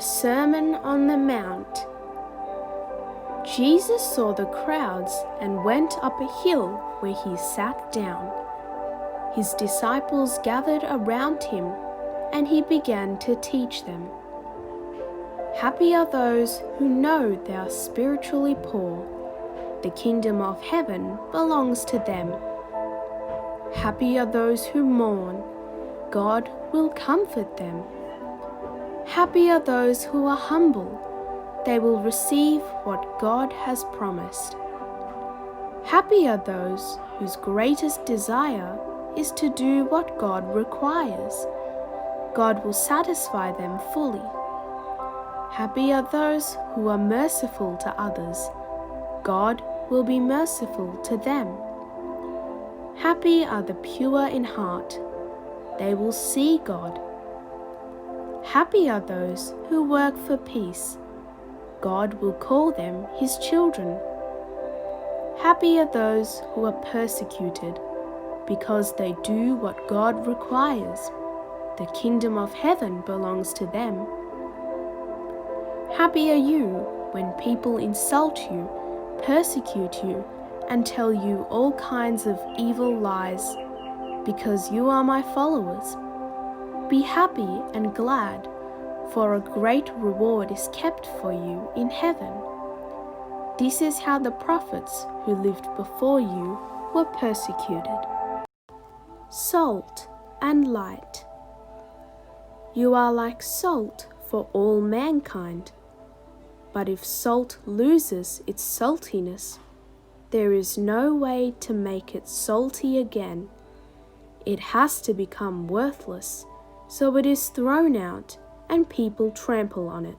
Sermon on the Mount. Jesus saw the crowds and went up a hill where he sat down. His disciples gathered around him, and he began to teach them. Happy are those who know they are spiritually poor. The kingdom of heaven belongs to them. Happy are those who mourn. God will comfort them. Happy are those who are humble. They will receive what God has promised. Happy are those whose greatest desire is to do what God requires. God will satisfy them fully. Happy are those who are merciful to others. God will be merciful to them. Happy are the pure in heart. They will see God. Happy are those who work for peace. God will call them his children. Happy are those who are persecuted because they do what God requires. The kingdom of heaven belongs to them. Happy are you when people insult you, persecute you, and tell you all kinds of evil lies because you are my followers. Be happy and glad, for a great reward is kept for you in heaven. This is how the prophets who lived before you were persecuted. Salt and light. You are like salt for all mankind. But if salt loses its saltiness, there is no way to make it salty again. It has to become worthless, so it is thrown out and people trample on it.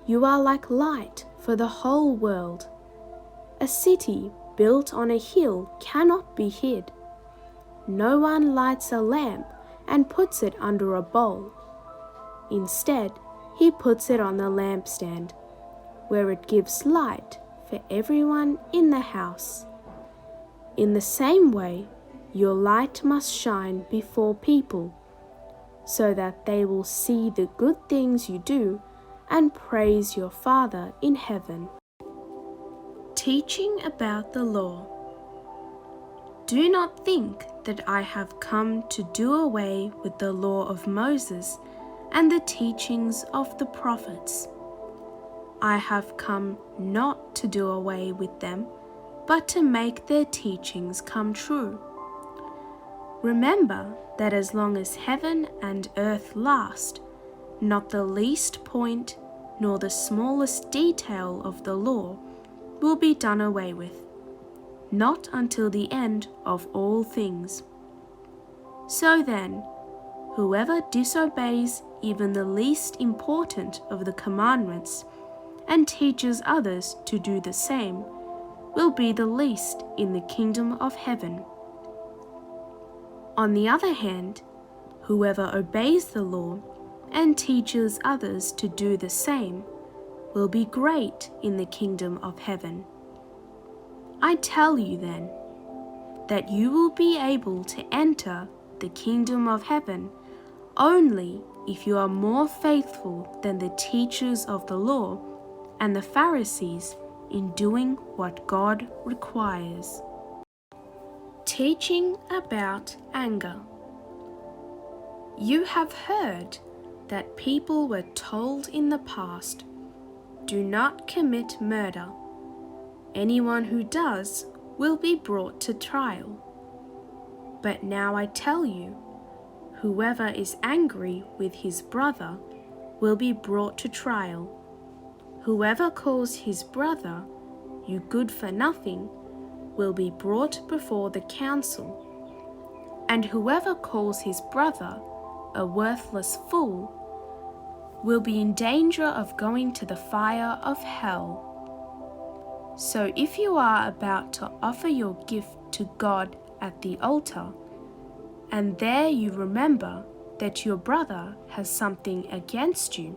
You are like light for the whole world. A city built on a hill cannot be hid. No one lights a lamp and puts it under a bowl. Instead, he puts it on the lampstand, where it gives light for everyone in the house. In the same way, your light must shine before people, so that they will see the good things you do and praise your Father in heaven. Teaching about the law. Do not think that I have come to do away with the law of Moses and the teachings of the prophets. I have come not to do away with them, but to make their teachings come true. Remember that as long as heaven and earth last, not the least point nor the smallest detail of the law will be done away with, not until the end of all things. So then, whoever disobeys even the least important of the commandments and teaches others to do the same will be the least in the kingdom of heaven. On the other hand, whoever obeys the law and teaches others to do the same will be great in the kingdom of heaven. I tell you then, that you will be able to enter the kingdom of heaven only if you are more faithful than the teachers of the law and the Pharisees in doing what God requires. Teaching about anger. You have heard that people were told in the past, "Do not commit murder. Anyone who does will be brought to trial." But now I tell you, whoever is angry with his brother will be brought to trial. Whoever calls his brother "you good for nothing" will be brought before the council. And whoever calls his brother a worthless fool will be in danger of going to the fire of hell. So if you are about to offer your gift to God at the altar, and there you remember that your brother has something against you,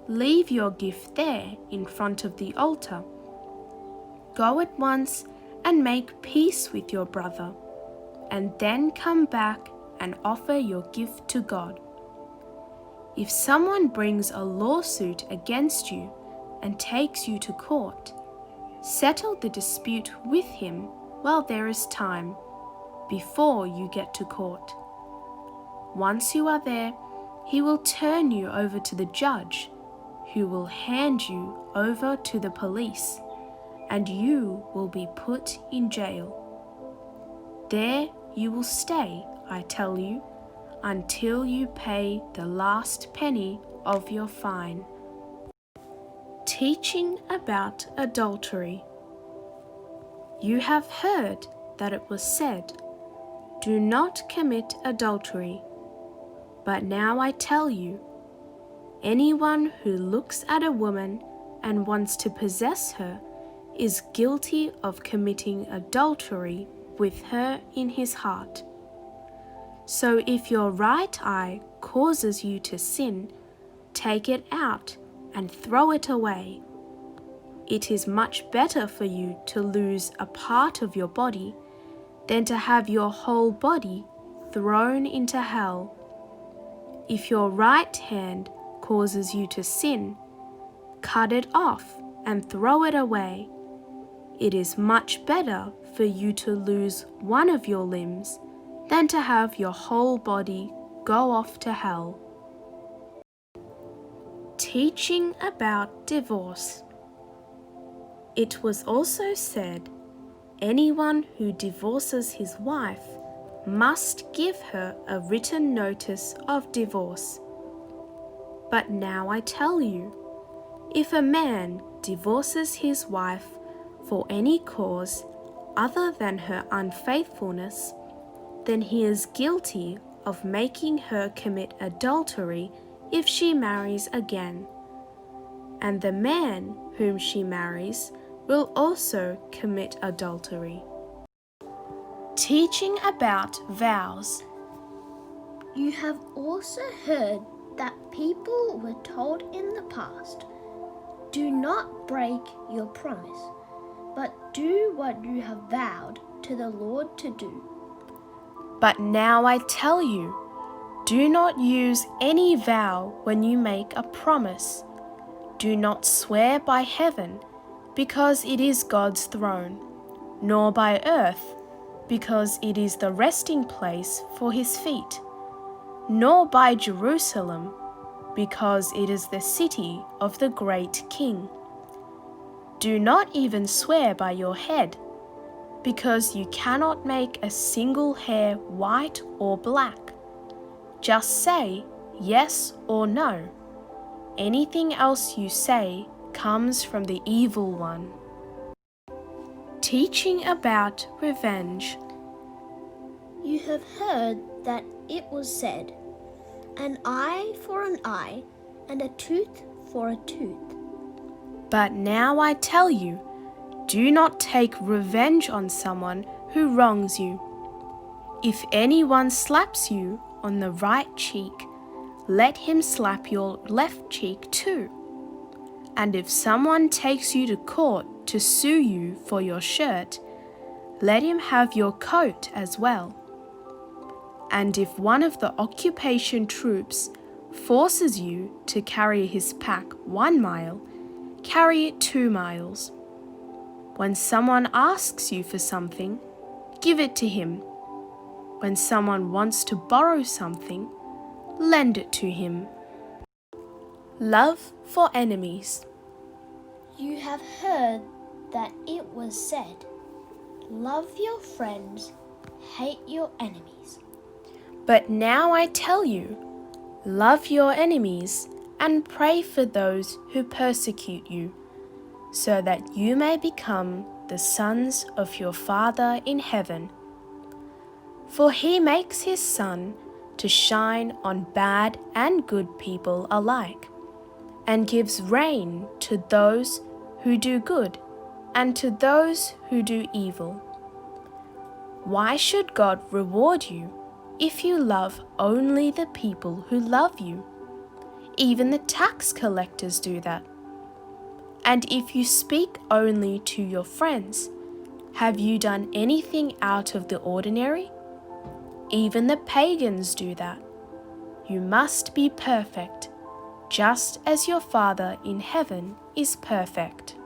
leave your gift there in front of the altar. Go at once and make peace with your brother, and then come back and offer your gift to God. If someone brings a lawsuit against you and takes you to court, settle the dispute with him while there is time, before you get to court. Once you are there, he will turn you over to the judge, who will hand you over to the police, and you will be put in jail. There you will stay, I tell you, until you pay the last penny of your fine. Teaching about adultery. You have heard that it was said, "Do not commit adultery." But now I tell you, anyone who looks at a woman and wants to possess her is guilty of committing adultery with her in his heart. So if your right eye causes you to sin, take it out and throw it away. It is much better for you to lose a part of your body than to have your whole body thrown into hell. If your right hand causes you to sin, cut it off and throw it away. It is much better for you to lose one of your limbs than to have your whole body go off to hell. Teaching about divorce. It was also said, anyone who divorces his wife must give her a written notice of divorce. But now I tell you, if a man divorces his wife for any cause other than her unfaithfulness, then he is guilty of making her commit adultery if she marries again. And the man whom she marries will also commit adultery. Teaching about vows. You have also heard that people were told in the past, "Do not break your promise, but do what you have vowed to the Lord to do." But now I tell you, do not use any vow when you make a promise. Do not swear by heaven, because it is God's throne, nor by earth, because it is the resting place for his feet, nor by Jerusalem, because it is the city of the great King. Do not even swear by your head, because you cannot make a single hair white or black. Just say yes or no. Anything else you say comes from the evil one. Teaching about revenge. You have heard that it was said, "An eye for an eye, and a tooth for a tooth." But now I tell you, do not take revenge on someone who wrongs you. If anyone slaps you on the right cheek, let him slap your left cheek too. And if someone takes you to court to sue you for your shirt, let him have your coat as well. And if one of the occupation troops forces you to carry his pack 1 mile, carry it 2 miles. When someone asks you for something, give it to him. When someone wants to borrow something, lend it to him. Love for enemies. You have heard that it was said, "Love your friends, hate your enemies." But now I tell you, love your enemies and pray for those who persecute you, so that you may become the sons of your Father in heaven. For he makes his sun to shine on bad and good people alike, and gives rain to those who do good and to those who do evil. Why should God reward you if you love only the people who love you? Even the tax collectors do that. And if you speak only to your friends, have you done anything out of the ordinary? Even the pagans do that. You must be perfect, just as your Father in heaven is perfect.